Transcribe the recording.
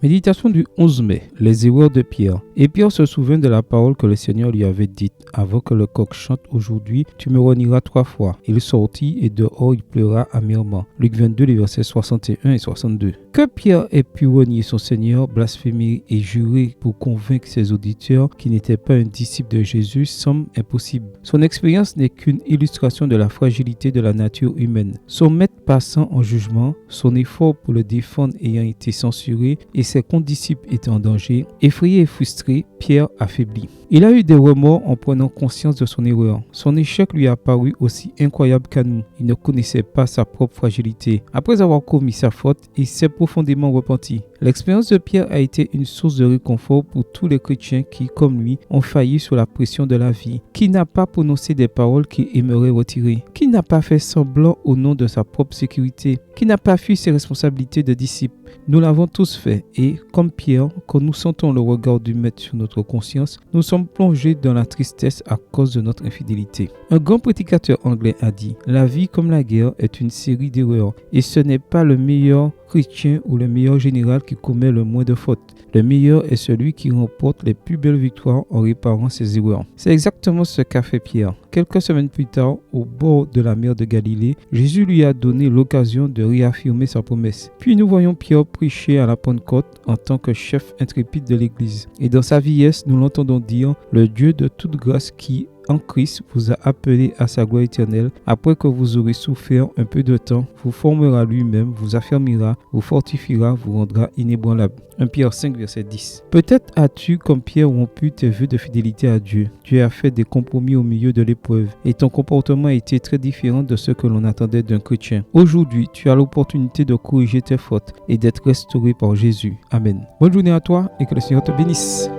Méditation du 11 mai, les erreurs de Pierre. Et Pierre se souvint de la parole que le Seigneur lui avait dite. Avant que le coq chante aujourd'hui, tu me renieras 3 fois. Il sortit et dehors il pleura amèrement. Luc 22, les versets 61 et 62. Que Pierre ait pu renier son Seigneur, blasphémer et jurer pour convaincre ses auditeurs qu'il n'était pas un disciple de Jésus semble impossible. Son expérience n'est qu'une illustration de la fragilité de la nature humaine. Son maître passant en jugement, son effort pour le défendre ayant été censuré et ses condisciples étaient en danger, effrayé et frustré, Pierre affaibli. Il a eu des remords en prenant conscience de son erreur. Son échec lui a paru aussi incroyable qu'à nous. Il ne connaissait pas sa propre fragilité. Après avoir commis sa faute, il s'est profondément repenti. L'expérience de Pierre a été une source de réconfort pour tous les chrétiens qui, comme lui, ont failli sous la pression de la vie. Qui n'a pas prononcé des paroles qu'il aimerait retirer? Qui n'a pas fait semblant au nom de sa propre sécurité? Qui n'a pas fui ses responsabilités de disciple? Nous l'avons tous fait et, comme Pierre, quand nous sentons le regard du Maître sur notre conscience, nous sommes plongés dans la tristesse à cause de notre infidélité. Un grand prédicateur anglais a dit « La vie comme la guerre est une série d'erreurs et ce n'est pas le meilleur chrétien ou le meilleur général qui commet le moins de fautes. Le meilleur est celui qui remporte les plus belles victoires en réparant ses erreurs. » C'est exactement ce qu'a fait Pierre. Quelques semaines plus tard, au bord de la mer de Galilée, Jésus lui a donné l'occasion de réaffirmer sa promesse. Puis nous voyons Pierre prêcher à la Pentecôte en tant que chef intrépide de l'Église. Et dans sa vieillesse, nous l'entendons dire « Le Dieu de toute grâce qui en Christ vous a appelé à sa gloire éternelle, après que vous aurez souffert un peu de temps, vous formera lui-même, vous affermira, vous fortifiera, vous rendra inébranlable. 1 Pierre 5, verset 10. Peut-être as-tu, comme Pierre, rompu tes vœux de fidélité à Dieu. Tu as fait des compromis au milieu de l'épreuve et ton comportement a été très différent de ce que l'on attendait d'un chrétien. Aujourd'hui, tu as l'opportunité de corriger tes fautes et d'être restauré par Jésus. Amen. Bonne journée à toi et que le Seigneur te bénisse.